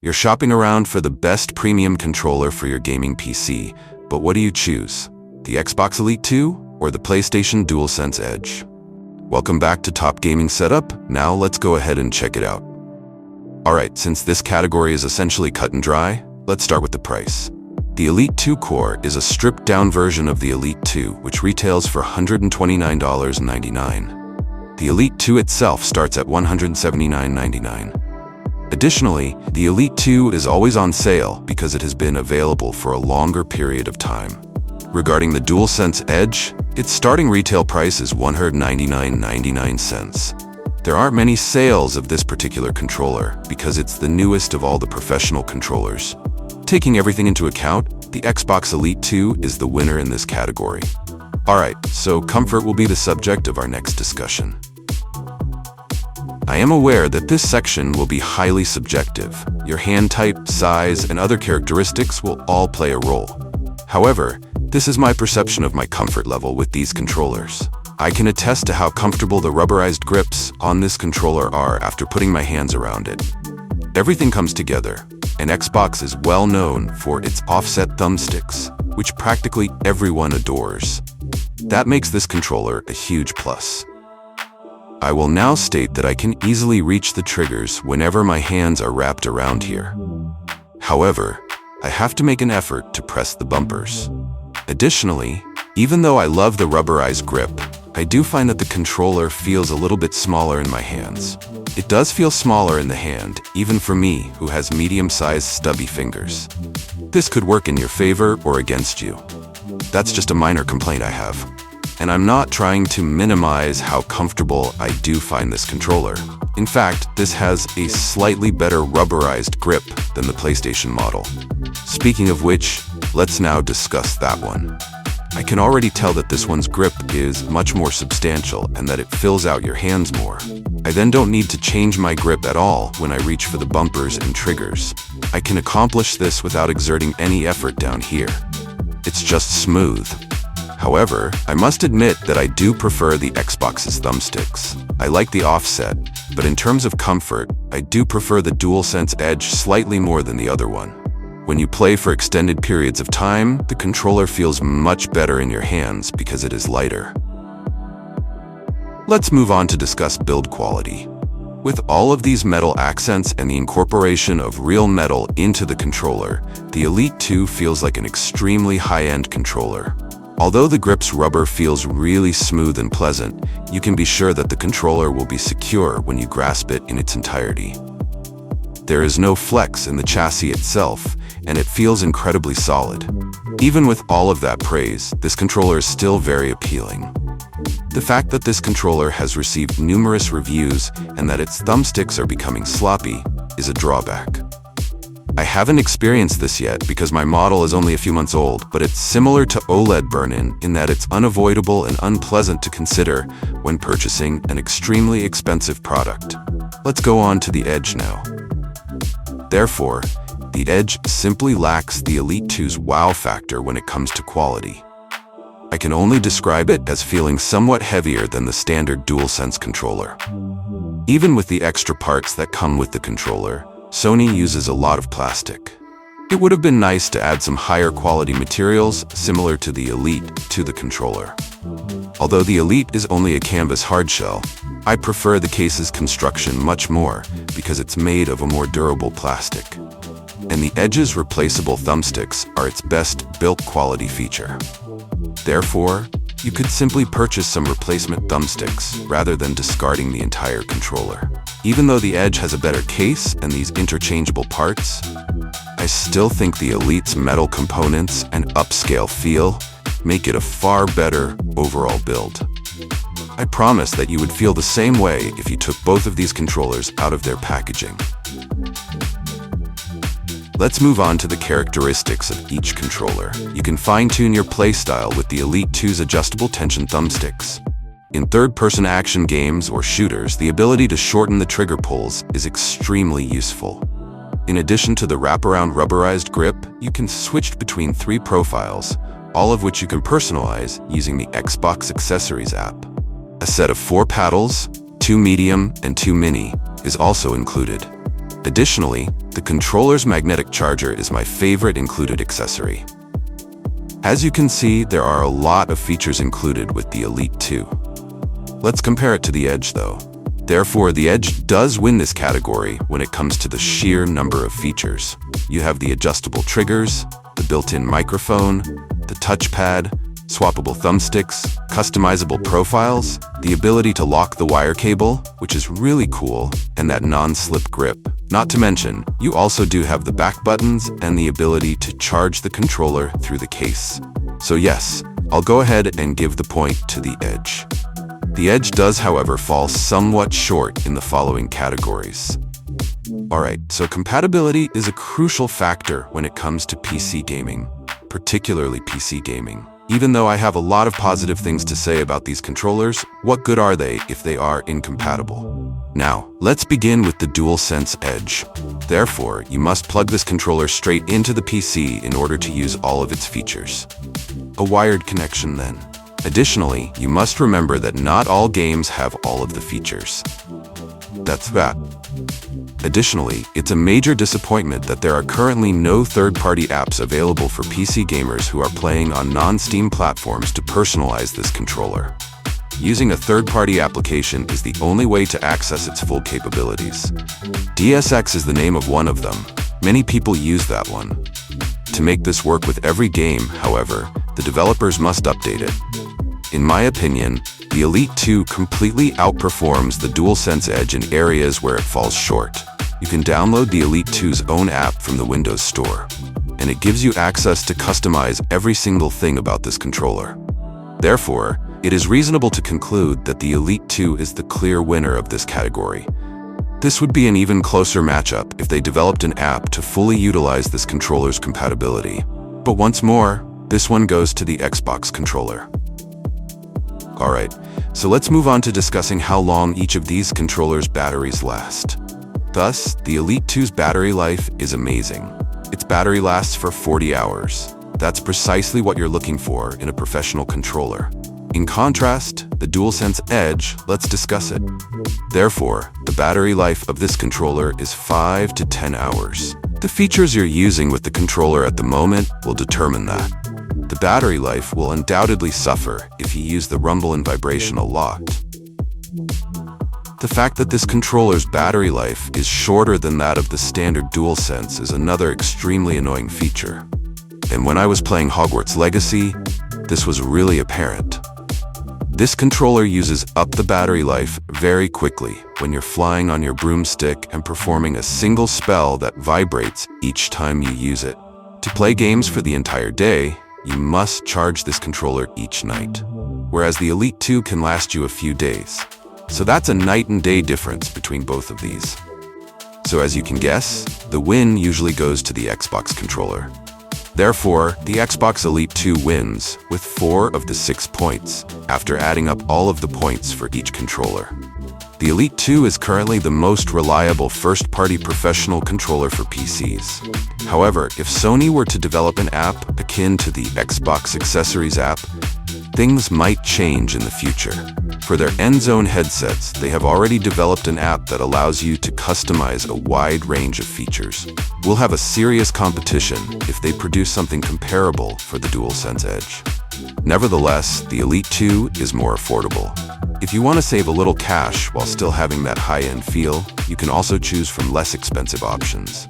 You're shopping around for the best premium controller for your gaming PC, but what do you choose? The Xbox Elite 2 or the PlayStation Dualsense Edge? Welcome back to Top Gaming Setup. Now let's go ahead and check it out. Alright, since this category is essentially cut and dry, let's start with the price. The Elite 2 Core is a stripped-down version of the Elite 2, which retails for $129.99. The Elite 2 itself starts at $179.99. Additionally, the Elite 2 is always on sale because it has been available for a longer period of time. Regarding the DualSense Edge, its starting retail price is $199.99. There aren't many sales of this particular controller because it's the newest of all the professional controllers. Taking everything into account, the Xbox Elite 2 is the winner in this category. Alright, so comfort will be the subject of our next discussion. I am aware that this section will be highly subjective. Your hand type, size, and other characteristics will all play a role. However, this is my perception of my comfort level with these controllers. I can attest to how comfortable the rubberized grips on this controller are after putting my hands around it. Everything comes together, and Xbox is well known for its offset thumbsticks, which practically everyone adores. That makes this controller a huge plus. I will now state that I can easily reach the triggers whenever my hands are wrapped around here. However, I have to make an effort to press the bumpers. Additionally, even though I love the rubberized grip, I do find that the controller feels a little bit smaller in my hands. It does feel smaller in the hand, even for me, who has medium-sized stubby fingers. This could work in your favor or against you. That's just a minor complaint I have. And I'm not trying to minimize how comfortable I do find this controller. In fact, this has a slightly better rubberized grip than the PlayStation model. Speaking of which, let's now discuss that one. I can already tell that this one's grip is much more substantial and that it fills out your hands more. I then don't need to change my grip at all when I reach for the bumpers and triggers. I can accomplish this without exerting any effort down here. It's just smooth. However, I must admit that I do prefer the Xbox's thumbsticks. I like the offset, but in terms of comfort, I do prefer the DualSense Edge slightly more than the other one. When you play for extended periods of time, the controller feels much better in your hands because it is lighter. Let's move on to discuss build quality. With all of these metal accents and the incorporation of real metal into the controller, the Elite 2 feels like an extremely high-end controller. Although the grip's rubber feels really smooth and pleasant, you can be sure that the controller will be secure when you grasp it in its entirety. There is no flex in the chassis itself, and it feels incredibly solid. Even with all of that praise, this controller is still very appealing. The fact that this controller has received numerous reviews and that its thumbsticks are becoming sloppy is a drawback. I haven't experienced this yet because my model is only a few months old, but it's similar to OLED burn-in in that it's unavoidable and unpleasant to consider when purchasing an extremely expensive product. Let's go on to the Edge now. Therefore, the Edge simply lacks the Elite 2's wow factor when it comes to quality. I can only describe it as feeling somewhat heavier than the standard DualSense controller. Even with the extra parts that come with the controller, Sony uses a lot of plastic. It would have been nice to add some higher quality materials similar to the Elite to the controller. Although the Elite is only a canvas hardshell, I prefer the case's construction much more because it's made of a more durable plastic. And the Edge's replaceable thumbsticks are its best built quality feature. Therefore, you could simply purchase some replacement thumbsticks rather than discarding the entire controller. Even though the Edge has a better case and these interchangeable parts, I still think the Elite's metal components and upscale feel make it a far better overall build. I promise that you would feel the same way if you took both of these controllers out of their packaging. Let's move on to the characteristics of each controller. You can fine-tune your playstyle with the Elite 2's adjustable tension thumbsticks. In third-person action games or shooters, the ability to shorten the trigger pulls is extremely useful. In addition to the wraparound rubberized grip, you can switch between 3 profiles, all of which you can personalize using the Xbox Accessories app. A set of 4 paddles, 2 medium and 2 mini, is also included. Additionally, the controller's magnetic charger is my favorite included accessory. As you can see, there are a lot of features included with the Elite 2. Let's compare it to the Edge though. Therefore, the Edge does win this category when it comes to the sheer number of features. You have the adjustable triggers, the built-in microphone, the touchpad, swappable thumbsticks, customizable profiles, the ability to lock the wire cable, which is really cool, and that non-slip grip. Not to mention, you also do have the back buttons and the ability to charge the controller through the case. So yes, I'll go ahead and give the point to the Edge. The Edge does, however, fall somewhat short in the following categories. Alright, so compatibility is a crucial factor when it comes to PC gaming, particularly PC gaming. Even though I have a lot of positive things to say about these controllers, what good are they if they are incompatible? Now, let's begin with the Dualsense Edge. Therefore, you must plug this controller straight into the PC in order to use all of its features. A wired connection then. Additionally, you must remember that not all games have all of the features. That's that. Additionally, it's a major disappointment that there are currently no third-party apps available for PC gamers who are playing on non-Steam platforms to personalize this controller. Using a third-party application is the only way to access its full capabilities. DSX is the name of one of them. Many people use that one. To make this work with every game, however, the developers must update it. In my opinion, the Elite 2 completely outperforms the Dualsense Edge in areas where it falls short. You can download the Elite 2's own app from the Windows Store, and it gives you access to customize every single thing about this controller. Therefore, it is reasonable to conclude that the Elite 2 is the clear winner of this category. This would be an even closer matchup if they developed an app to fully utilize this controller's compatibility. But once more, this one goes to the Xbox controller. Alright, so let's move on to discussing how long each of these controllers' batteries last. Thus, the Elite 2's battery life is amazing. Its battery lasts for 40 hours. That's precisely what you're looking for in a professional controller. In contrast, the Dualsense Edge, let's discuss it. Therefore, the battery life of this controller is 5 to 10 hours. The features you're using with the controller at the moment will determine that. The battery life will undoubtedly suffer if you use the rumble and vibration a lot. The fact that this controller's battery life is shorter than that of the standard Dualsense is another extremely annoying feature. And when I was playing Hogwarts Legacy, this was really apparent. This controller uses up the battery life very quickly when you're flying on your broomstick and performing a single spell that vibrates each time you use it. To play games for the entire day, you must charge this controller each night, whereas the Elite 2 can last you a few days. So that's a night and day difference between both of these. So as you can guess, the win usually goes to the Xbox controller. Therefore, the Xbox Elite 2 wins with 4 of the 6 points, after adding up all of the points for each controller. The Elite 2 is currently the most reliable first-party professional controller for PCs. However, if Sony were to develop an app akin to the Xbox Accessories app, things might change in the future. For their Endzone headsets, they have already developed an app that allows you to customize a wide range of features. We'll have a serious competition if they produce something comparable for the Dualsense Edge. Nevertheless, the Elite 2 is more affordable. If you want to save a little cash while still having that high-end feel, you can also choose from less expensive options.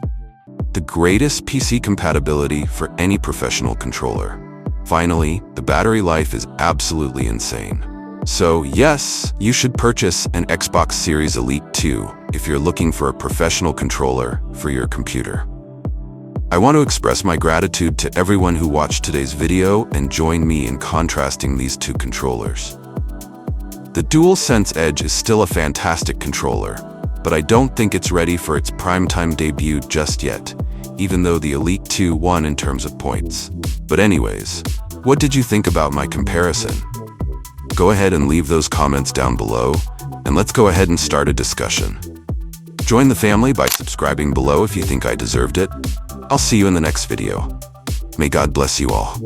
The greatest PC compatibility for any professional controller. Finally, the battery life is absolutely insane. So yes, you should purchase an Xbox Series Elite 2 if you're looking for a professional controller for your computer. I want to express my gratitude to everyone who watched today's video and joined me in contrasting these two controllers. The Dualsense Edge is still a fantastic controller, but I don't think it's ready for its primetime debut just yet, even though the Elite 2 won in terms of points. But anyways, what did you think about my comparison? Go ahead and leave those comments down below, and let's go ahead and start a discussion. Join the family by subscribing below if you think I deserved it. I'll see you in the next video. May God bless you all.